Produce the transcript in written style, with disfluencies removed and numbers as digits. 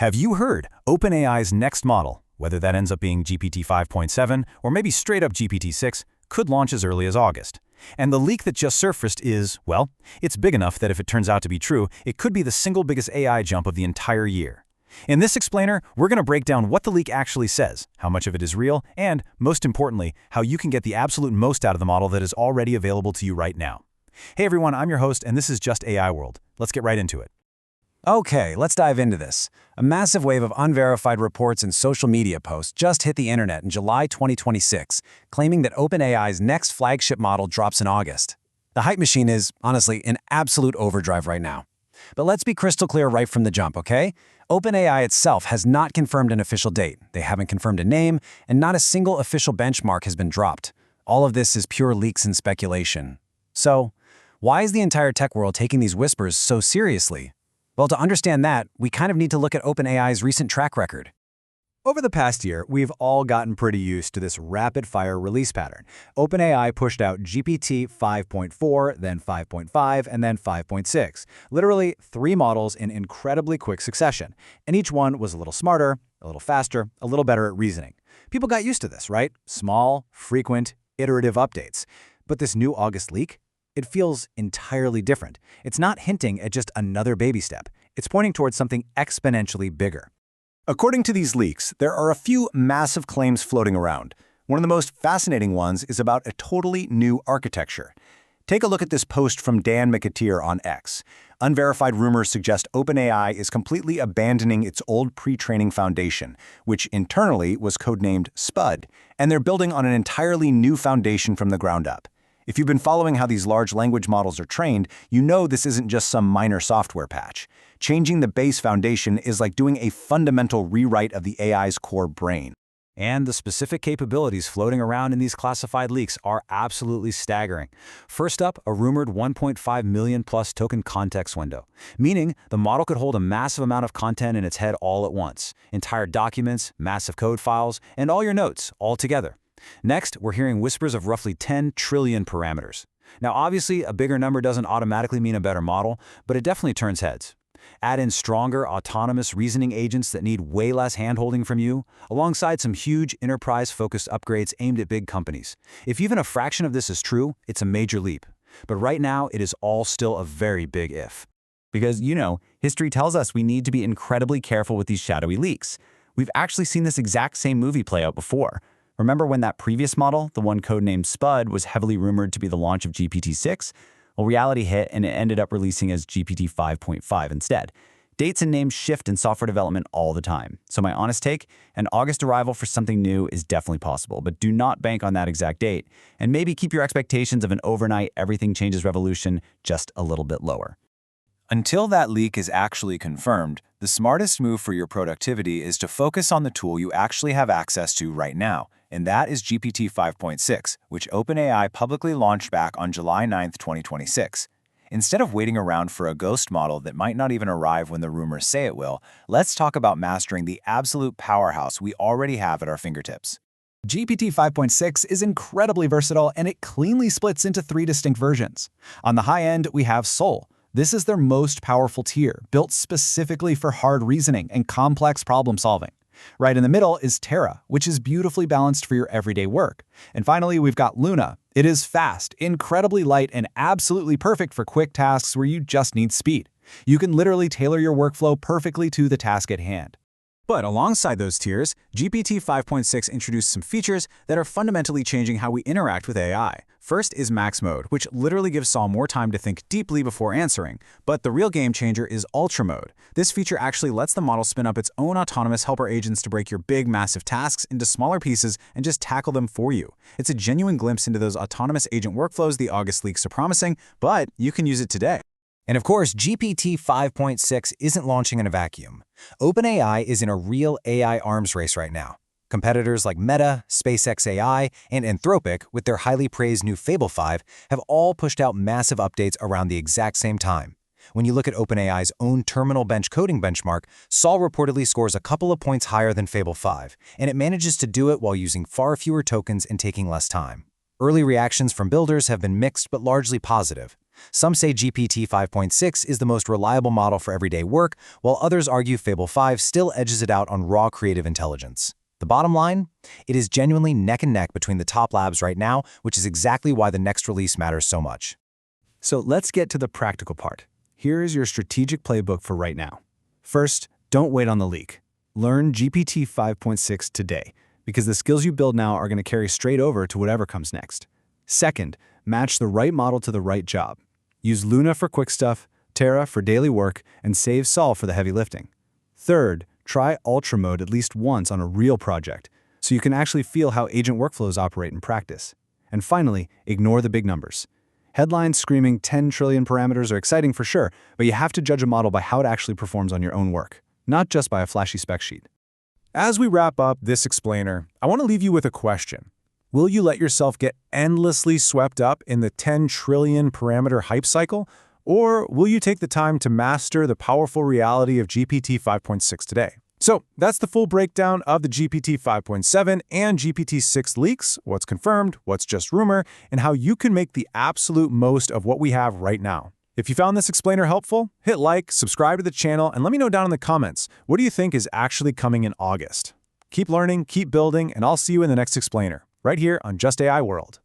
Have you heard OpenAI's next model, whether that ends up being GPT-5.7 or maybe straight up GPT-6, could launch as early as August? And the leak that just surfaced is, well, it's big enough that if it turns out to be true, it could be the single biggest AI jump of the entire year. In this explainer, we're going to break down what the leak actually says, how much of it is real, and, most importantly, how you can get the absolute most out of the model that is already available to you right now. Hey everyone, I'm your host, and this is JustAIWorld. Let's get right into it. Okay, let's dive into this. A massive wave of unverified reports and social media posts just hit the internet in July 2026, claiming that OpenAI's next flagship model drops in August. The hype machine is, honestly, in absolute overdrive right now. But let's be crystal clear right from the jump, okay? OpenAI itself has not confirmed an official date. They haven't confirmed a name, and not a single official benchmark has been dropped. All of this is pure leaks and speculation. So, why is the entire tech world taking these whispers so seriously? Well, to understand that, we kind of need to look at OpenAI's recent track record. Over the past year, we've all gotten pretty used to this rapid-fire release pattern. OpenAI pushed out GPT 5.4, then 5.5, and then 5.6. Literally 3 models in incredibly quick succession. And each one was a little smarter, a little faster, a little better at reasoning. People got used to this, right? Small, frequent, iterative updates. But this new August leak? It feels entirely different. It's not hinting at just another baby step. It's pointing towards something exponentially bigger. According to these leaks, there are a few massive claims floating around. One of the most fascinating ones is about a totally new architecture. Take a look at this post from Dan McAteer on X. Unverified rumors suggest OpenAI is completely abandoning its old pre-training foundation, which internally was codenamed SPUD, and they're building on an entirely new foundation from the ground up. If you've been following how these large language models are trained, you know this isn't just some minor software patch. Changing the base foundation is like doing a fundamental rewrite of the AI's core brain. And the specific capabilities floating around in these classified leaks are absolutely staggering. First up, a rumored 1.5 million plus token context window, meaning the model could hold a massive amount of content in its head all at once. Entire documents, massive code files, and all your notes all together. Next, we're hearing whispers of roughly 10 trillion parameters. Now, obviously, a bigger number doesn't automatically mean a better model, but it definitely turns heads. Add in stronger, autonomous reasoning agents that need way less handholding from you, alongside some huge enterprise-focused upgrades aimed at big companies. If even a fraction of this is true, it's a major leap. But right now, it is all still a very big if. Because, history tells us we need to be incredibly careful with these shadowy leaks. We've actually seen this exact same movie play out before. Remember when that previous model, the one codenamed SPUD, was heavily rumored to be the launch of GPT-6? Well, reality hit and it ended up releasing as GPT 5.5 instead. Dates and names shift in software development all the time. So my honest take, an August arrival for something new is definitely possible, but do not bank on that exact date. And maybe keep your expectations of an overnight everything changes revolution just a little bit lower. Until that leak is actually confirmed, the smartest move for your productivity is to focus on the tool you actually have access to right now, and that is GPT 5.6, which OpenAI publicly launched back on July 9, 2026. Instead of waiting around for a ghost model that might not even arrive when the rumors say it will, let's talk about mastering the absolute powerhouse we already have at our fingertips. GPT 5.6 is incredibly versatile, and it cleanly splits into 3 distinct versions. On the high end, we have Soul. This is their most powerful tier, built specifically for hard reasoning and complex problem solving. Right in the middle is Terra, which is beautifully balanced for your everyday work. And finally, we've got Luna. It is fast, incredibly light, and absolutely perfect for quick tasks where you just need speed. You can literally tailor your workflow perfectly to the task at hand. But alongside those tiers, GPT 5.6 introduced some features that are fundamentally changing how we interact with AI. First is Max Mode, which literally gives Saul more time to think deeply before answering. But the real game changer is Ultra Mode. This feature actually lets the model spin up its own autonomous helper agents to break your big, massive tasks into smaller pieces and just tackle them for you. It's a genuine glimpse into those autonomous agent workflows the August leaks are promising, but you can use it today. And of course, GPT 5.6 isn't launching in a vacuum. OpenAI is in a real AI arms race right now. Competitors like Meta, SpaceX AI, and Anthropic, with their highly praised new Fable 5, have all pushed out massive updates around the exact same time. When you look at OpenAI's own terminal bench coding benchmark, Sol reportedly scores a couple of points higher than Fable 5, and it manages to do it while using far fewer tokens and taking less time. Early reactions from builders have been mixed but largely positive. Some say GPT 5.6 is the most reliable model for everyday work, while others argue Fable 5 still edges it out on raw creative intelligence. The bottom line? It is genuinely neck and neck between the top labs right now, which is exactly why the next release matters so much. So let's get to the practical part. Here is your strategic playbook for right now. First, don't wait on the leak. Learn GPT 5.6 today, because the skills you build now are going to carry straight over to whatever comes next. Second, match the right model to the right job. Use Luna for quick stuff, Terra for daily work, and save Sol for the heavy lifting. Third, try Ultra Mode at least once on a real project, so you can actually feel how agent workflows operate in practice. And finally, ignore the big numbers. Headlines screaming 10 trillion parameters are exciting for sure, but you have to judge a model by how it actually performs on your own work, not just by a flashy spec sheet. As we wrap up this explainer, I want to leave you with a question. Will you let yourself get endlessly swept up in the 10 trillion parameter hype cycle, or will you take the time to master the powerful reality of GPT 5.6 today? So that's the full breakdown of the GPT 5.7 and GPT-6 leaks, what's confirmed, what's just rumor, and how you can make the absolute most of what we have right now. If you found this explainer helpful, hit like, subscribe to the channel, and let me know down in the comments, what do you think is actually coming in August? Keep learning, keep building, and I'll see you in the next explainer, right here on JustAIWorld.